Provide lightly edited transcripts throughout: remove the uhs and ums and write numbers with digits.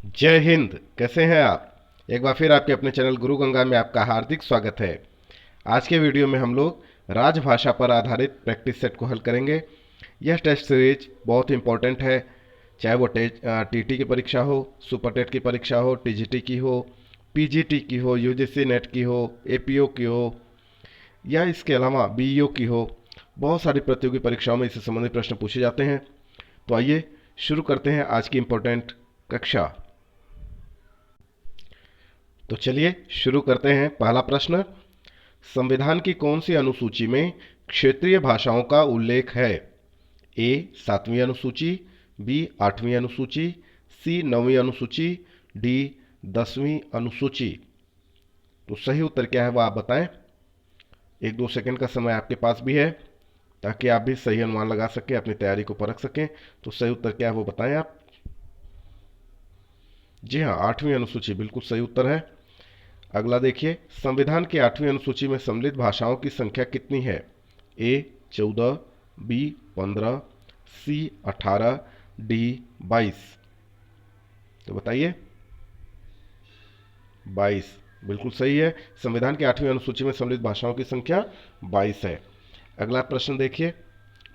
जय हिंद। कैसे हैं आप? एक बार फिर आपके अपने चैनल गुरु गंगा में आपका हार्दिक स्वागत है। आज के वीडियो में हम लोग राजभाषा पर आधारित प्रैक्टिस सेट को हल करेंगे। यह टेस्ट सीरीज बहुत इंपॉर्टेंट है, चाहे वो टीटी की परीक्षा हो, सुपर टेट की परीक्षा हो, टीजीटी की हो, पीजीटी की हो, यूजीसी नेट की हो, एपीओ की हो, या इसके अलावा बीईओ की हो। बहुत सारी प्रतियोगी परीक्षाओं में इससे संबंधित प्रश्न पूछे जाते हैं। तो आइए शुरू करते हैं आज की इंपॉर्टेंट कक्षा। तो चलिए शुरू करते हैं। पहला प्रश्न, संविधान की कौन सी अनुसूची में क्षेत्रीय भाषाओं का उल्लेख है? ए 7वीं अनुसूची, बी 8वीं अनुसूची, सी 9वीं अनुसूची, डी 10वीं अनुसूची। तो सही उत्तर क्या है वह आप बताएं। 1-2 सेकंड का समय आपके पास भी है ताकि आप भी सही अनुमान लगा सकें, अपनी तैयारी को परख सकें। तो सही उत्तर क्या है वो बताएं आप। जी हाँ, 8वीं अनुसूची बिल्कुल सही उत्तर है। अगला देखिए, संविधान की 8वीं अनुसूची में सम्मिलित भाषाओं की संख्या कितनी है? ए 14, बी 15, सी 18, डी 22। तो बताइए। 22 बिल्कुल सही है। संविधान की 8वीं अनुसूची में सम्मिलित भाषाओं की संख्या 22 है। अगला प्रश्न देखिए,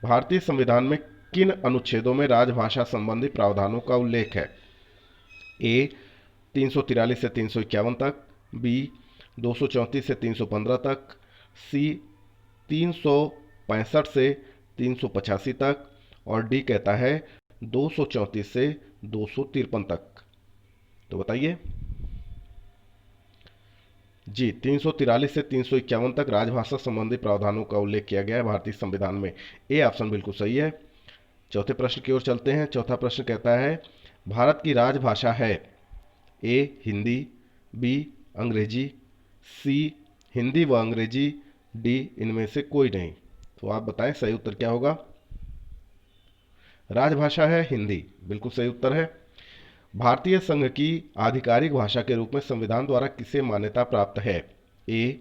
भारतीय संविधान में किन अनुच्छेदों में राजभाषा संबंधी प्रावधानों का उल्लेख है? ए 343 से 351 तक, बी 234 से 315 तक, सी 365 से 385 तक, और डी कहता है 234 से 253 तक। तो बताइए। जी, 343 से 351 तक राजभाषा संबंधी प्रावधानों का उल्लेख किया गया है भारतीय संविधान में। ए ऑप्शन बिल्कुल सही है। चौथे प्रश्न की ओर चलते हैं। चौथा प्रश्न कहता है, भारत की राजभाषा है? ए हिंदी, बी अंग्रेजी, सी हिंदी व अंग्रेजी, डी इनमें से कोई नहीं। तो आप बताएं सही उत्तर क्या होगा। राजभाषा है हिंदी, बिल्कुल सही उत्तर है। भारतीय संघ की आधिकारिक भाषा के रूप में संविधान द्वारा किसे मान्यता प्राप्त है? ए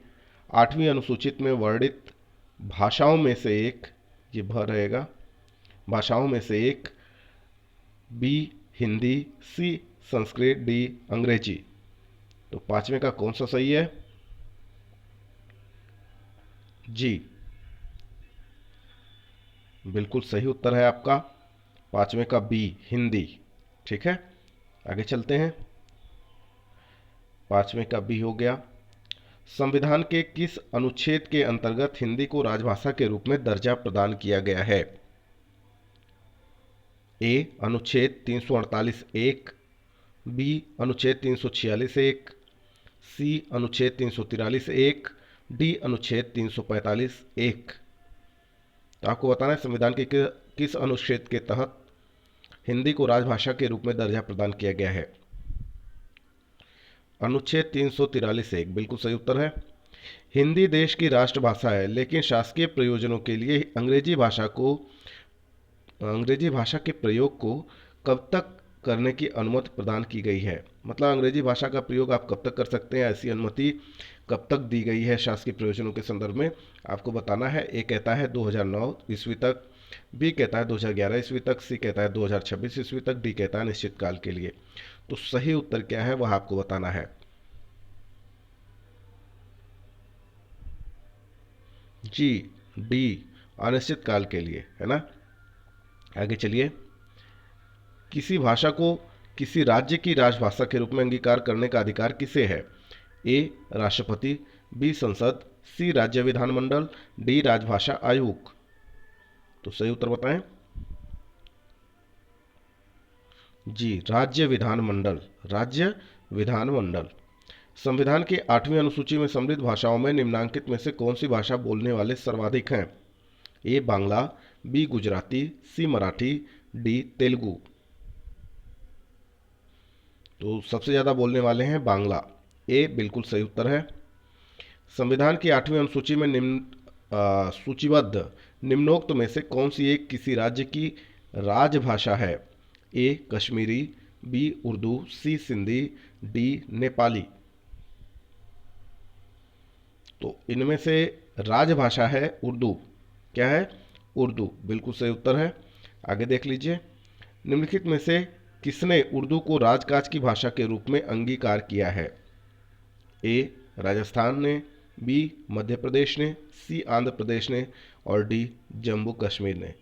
8वीं अनुसूचित में वर्णित भाषाओं में से एक, ये भ रहेगा, भाषाओं में से एक, बी हिंदी, सी संस्कृत, डी अंग्रेजी। तो पांचवें का कौन सा सही है? जी बिल्कुल सही उत्तर है आपका, पांचवें का बी हिंदी। ठीक है, आगे चलते हैं। पांचवें का बी हो गया। संविधान के किस अनुच्छेद के अंतर्गत हिंदी को राजभाषा के रूप में दर्जा प्रदान किया गया है? ए अनुच्छेद 348 एक, बी अनुच्छेद 346 एक, सी अनुच्छेद 343 एक, डी अनुच्छेद 345 एक। तो आपको बताना है संविधान के किस अनुच्छेद के तहत हिंदी को राजभाषा के रूप में दर्जा प्रदान किया गया है। अनुच्छेद 343 एक बिल्कुल सही उत्तर है। हिंदी देश की राष्ट्रभाषा है, लेकिन शासकीय प्रयोजनों के लिए अंग्रेजी भाषा के प्रयोग को कब तक करने की अनुमति प्रदान की गई है? मतलब अंग्रेजी भाषा का प्रयोग आप कब तक कर सकते हैं, ऐसी अनुमति कब तक दी गई है शासकीय प्रयोजनों के संदर्भ में, आपको बताना है। ए कहता है 2009 ईस्वी तक, बी कहता है 2011 ईस्वी तक, सी कहता है 2026 ईस्वी तक, डी कहता है निश्चित काल के लिए। तो सही उत्तर क्या है वह आपको बताना है। जी डी अनिश्चित काल के लिए, है ना। आगे चलिए, किसी भाषा को किसी राज्य की राजभाषा के रूप में अंगीकार करने का अधिकार किसे है? ए राष्ट्रपति, बी संसद, सी राज्य विधानमंडल, डी राजभाषा आयोग। तो सही उत्तर बताएं। जी राज्य विधानमंडल, राज्य विधानमंडल। संविधान की 8वीं अनुसूची में सम्मिलित भाषाओं में निम्नांकित में से कौन सी भाषा बोलने वाले सर्वाधिक हैं? ए बांग्ला, बी गुजराती, सी मराठी, डी तेलुगु। तो सबसे ज़्यादा बोलने वाले हैं बांग्ला। ए बिल्कुल सही उत्तर है। संविधान की 8वीं अनुसूची में सूचीबद्ध निम्नोक्त में से कौन सी एक किसी राज्य की राजभाषा है? ए कश्मीरी, बी उर्दू, सी सिंधी, डी नेपाली। तो इनमें से राजभाषा है उर्दू। क्या है? उर्दू, बिल्कुल सही उत्तर है। आगे देख लीजिए, निम्नलिखित में से किसने उर्दू को राजकाज की भाषा के रूप में अंगीकार किया है? ए राजस्थान ने, बी मध्य प्रदेश ने, सी आंध्र प्रदेश ने और डी जम्मू कश्मीर ने।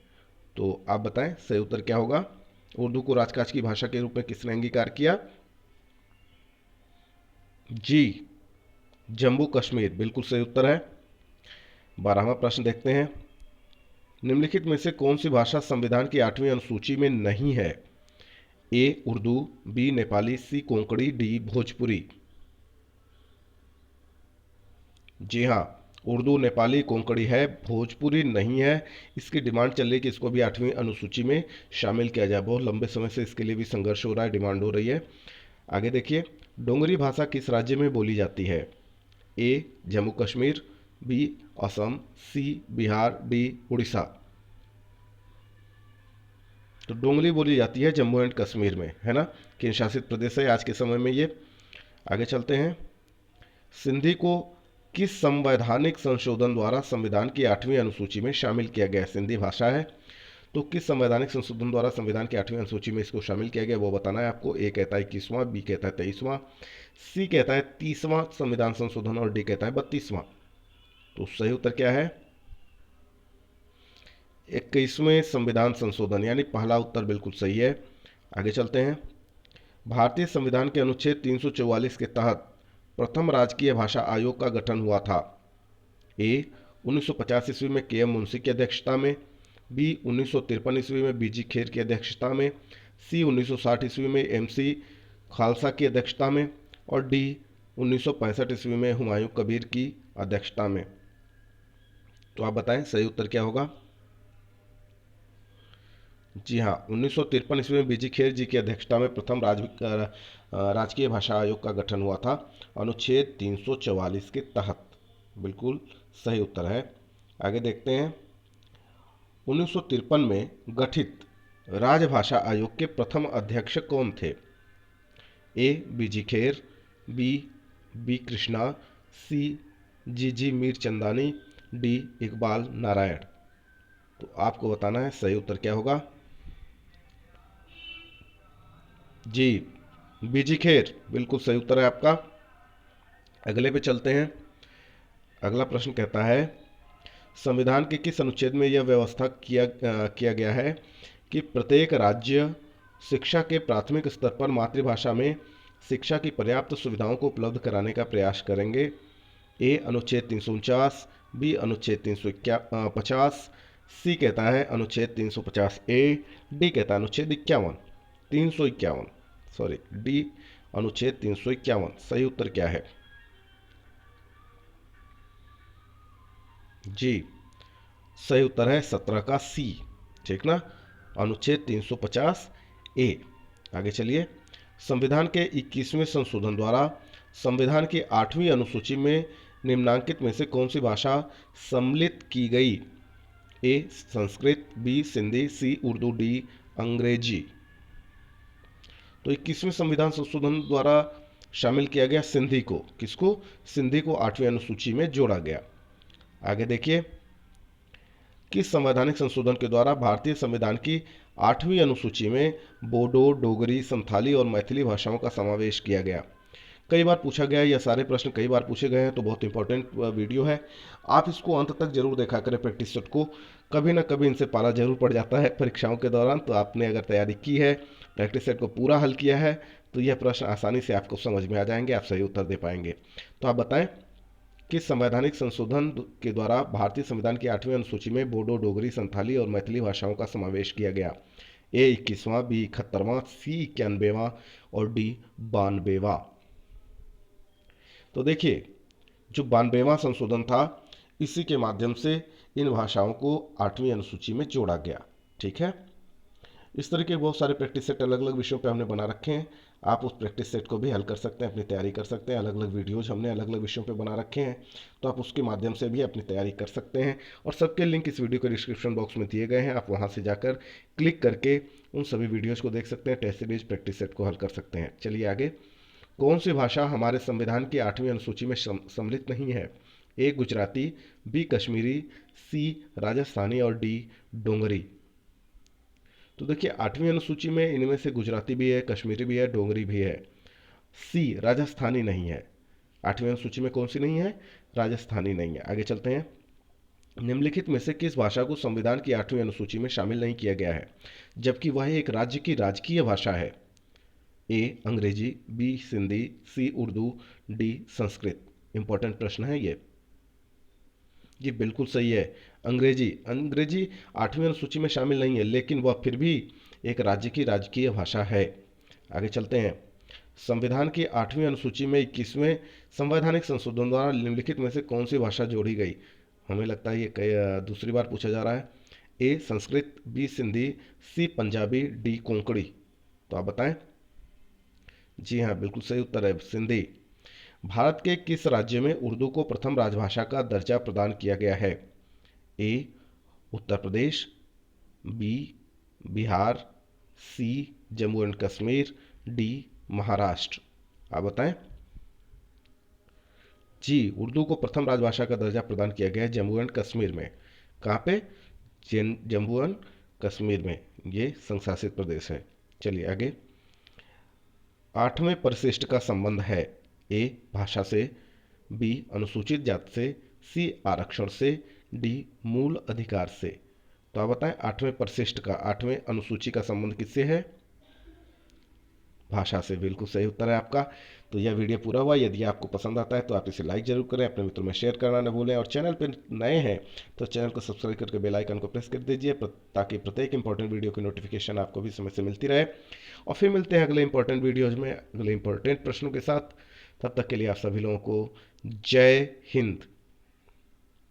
तो आप बताएं सही उत्तर क्या होगा? उर्दू को राजकाज की भाषा के रूप में किसने अंगीकार किया? जी जम्मू कश्मीर बिल्कुल सही उत्तर है। 12वां प्रश्न देखते हैं। निम्नलिखित में से कौन सी भाषा संविधान की 8वीं अनुसूची में नहीं है? ए उर्दू, बी नेपाली, सी कोंकणी, डी भोजपुरी। जी हाँ, उर्दू, नेपाली, कोंकणी है, भोजपुरी नहीं है। इसकी डिमांड चल रही है कि इसको भी 8वीं अनुसूची में शामिल किया जाए। बहुत लंबे समय से इसके लिए भी संघर्ष हो रहा है, डिमांड हो रही है। आगे देखिए, डोंगरी भाषा किस राज्य में बोली जाती है? ए जम्मू कश्मीर, बी असम, सी बिहार, डी उड़ीसा। तो डोंगरी बोली जाती है जम्मू एंड कश्मीर में, है ना, केंद्र शासित प्रदेश है आज के समय में ये। आगे चलते हैं। सिंधी को किस संवैधानिक संशोधन द्वारा संविधान की 8वीं अनुसूची में शामिल किया गया? सिंधी भाषा है, तो किस संवैधानिक संशोधन द्वारा संविधान की 8वीं अनुसूची में इसको शामिल किया गया वो बताना है आपको। ए कहता है 21वां, बी कहता है 23वां, सी कहता है 30वां संविधान संशोधन और डी कहता है 32वां। तो सही उत्तर क्या है? 21वें संविधान संशोधन, यानी पहला उत्तर बिल्कुल सही है। आगे चलते हैं। भारतीय संविधान के अनुच्छेद 344 के तहत प्रथम राजकीय भाषा आयोग का गठन हुआ था। ए 1950 ईस्वी में के एम मुंशी की अध्यक्षता में, बी 1953 ईस्वी में बीजी खेर की अध्यक्षता में, सी 1960 ईस्वी में एम सी खालसा की अध्यक्षता में और डी 1965 ईस्वी में हुमायूं कबीर की अध्यक्षता में। तो आप बताएं सही उत्तर क्या होगा? जी हाँ, 1953 ईस्वी में बीजी खेर जी की अध्यक्षता में प्रथम राजकीय भाषा आयोग का गठन हुआ था, अनुच्छेद 344 के तहत। बिल्कुल सही उत्तर है। आगे देखते हैं। 1953 में गठित राजभाषा आयोग के प्रथम अध्यक्ष कौन थे? ए बीजी खेर, बी कृष्णा, सी जी मीर चंदानी, डी इकबाल नारायण। तो आपको बताना है सही उत्तर क्या होगा। जी बीजी खेर बिल्कुल सही उत्तर है आपका। अगले पे चलते हैं। अगला प्रश्न कहता है, संविधान के किस अनुच्छेद में यह व्यवस्था किया गया है कि प्रत्येक राज्य शिक्षा के प्राथमिक स्तर पर मातृभाषा में शिक्षा की पर्याप्त सुविधाओं को उपलब्ध कराने का प्रयास करेंगे? ए अनुच्छेद 349, बी अनुच्छेद 350, सी कहता है अनुच्छेद 350 ए, डी कहता है अनुच्छेद 351 सॉरी डी अनुच्छेद 351। सही उत्तर क्या है? जी सही उत्तर है 17 का सी, ठीक ना, अनुच्छेद 350 ए। आगे चलिए। संविधान के 21वें संशोधन द्वारा संविधान की 8वीं अनुसूची में निम्नांकित में से कौन सी भाषा सम्मिलित की गई? ए संस्कृत, बी सिंधी, सी उर्दू, डी अंग्रेजी। तो 21वें संविधान संशोधन द्वारा शामिल किया गया सिंधी को। किसको? सिंधी को 8वीं अनुसूची में जोड़ा गया। आगे देखिए, किस संवैधानिक संशोधन के द्वारा भारतीय संविधान की 8वीं अनुसूची में बोडो, डोगरी, संथाली और मैथिली भाषाओं का समावेश किया गया? कई बार पूछा गया है, यह सारे प्रश्न कई बार पूछे गए हैं, तो बहुत इंपॉर्टेंट वीडियो है। आप इसको अंत तक जरूर देखा करें प्रैक्टिस सेट को, कभी ना कभी इनसे पाला जरूर पड़ जाता है परीक्षाओं के दौरान। तो आपने अगर तैयारी की है, प्रैक्टिस सेट को पूरा हल किया है, तो यह प्रश्न आसानी से आपको समझ में आ जाएंगे, आप सही उत्तर दे पाएंगे। तो आप बताएं, किस संवैधानिक संशोधन के द्वारा भारतीय संविधान की 8वीं अनुसूची में बोडो, डोगरी, संथाली और मैथिली भाषाओं का समावेश किया गया? ए 21वां, बी 71वां, सी 91वां और डी 92वां। तो देखिए, जो 92वां संशोधन था, इसी के माध्यम से इन भाषाओं को 8वीं अनुसूची में जोड़ा गया। ठीक है, इस तरह के बहुत सारे प्रैक्टिस सेट अलग अलग विषयों पे हमने बना रखे हैं। आप उस प्रैक्टिस सेट को भी हल कर सकते हैं, अपनी तैयारी कर सकते हैं। अलग अलग वीडियोज हमने अलग अलग विषयों पे बना रखे हैं, तो आप उसके माध्यम से भी अपनी तैयारी कर सकते हैं। और सबके लिंक इस वीडियो के डिस्क्रिप्शन बॉक्स में दिए गए हैं, आप वहाँ से जाकर क्लिक करके उन सभी वीडियोज़ को देख सकते हैं, टेस्ट सीरीज प्रैक्टिस सेट को हल कर सकते हैं। चलिए आगे। कौन सी भाषा हमारे संविधान की 8वीं अनुसूची में सम्मिलित नहीं है? ए गुजराती, बी कश्मीरी, सी राजस्थानी और डी डोंगरी। तो देखिए 8वीं अनुसूची में इनमें से गुजराती भी है, कश्मीरी भी है, डोगरी भी है। सी राजस्थानी नहीं है। 8वीं अनुसूची में कौन सी नहीं है? राजस्थानी नहीं है। आगे चलते हैं। निम्नलिखित में से किस भाषा को संविधान की 8वीं अनुसूची में शामिल नहीं किया गया है जबकि वह एक राज्य की राजकीय भाषा है? ए अंग्रेजी, बी सिंधी, सी उर्दू, डी संस्कृत। इंपॉर्टेंट प्रश्न है ये। जी बिल्कुल सही है, अंग्रेजी। अंग्रेजी 8वीं अनुसूची में शामिल नहीं है, लेकिन वह फिर भी एक राज्य की राजकीय भाषा है। आगे चलते हैं। संविधान की 8वीं अनुसूची में 21वें संवैधानिक संशोधन द्वारा निम्नलिखित में से कौन सी भाषा जोड़ी गई? हमें लगता है ये दूसरी बार पूछा जा रहा है। ए संस्कृत, बी सिंधी, सी पंजाबी, डी कोंकणी। तो आप बताएं। जी हाँ, बिल्कुल सही उत्तर है सिंधी। भारत के किस राज्य में उर्दू को प्रथम राजभाषा का दर्जा प्रदान किया गया है? A Uttar Pradesh, B Bihar, C Jammu and Kashmir, D Maharashtra. आप बताएं। जी, उर्दू को प्रथम राजभाषा का दर्जा प्रदान किया गया है जम्मू एंड कश्मीर में। कहाँ पे? जम्मू एंड कश्मीर में, ये संघ शासित प्रदेश है। चलिए आगे। 8वें परिशिष्ट का संबंध है? ए भाषा से, बी अनुसूचित जाति से, सी आरक्षण से, डी मूल अधिकार से। तो आप बताएं 8वें परिशिष्ट का, 8वें अनुसूची का संबंध किससे है? भाषा से। बिल्कुल सही उत्तर है आपका। तो यह वीडियो पूरा हुआ। यदि आपको पसंद आता है तो आप इसे लाइक जरूर करें, अपने मित्रों में शेयर करना न भूलें, और चैनल पर नए हैं तो चैनल को सब्सक्राइब करके बेल आइकन को प्रेस कर दीजिए ताकि प्रत्येक इंपॉर्टेंट वीडियो की नोटिफिकेशन आपको भी समय से मिलती रहे। और फिर मिलते हैं अगले इंपॉर्टेंट वीडियोज़ में अगले इंपॉर्टेंट प्रश्नों के साथ। तब तक के लिए आप सभी लोगों को जय हिंद।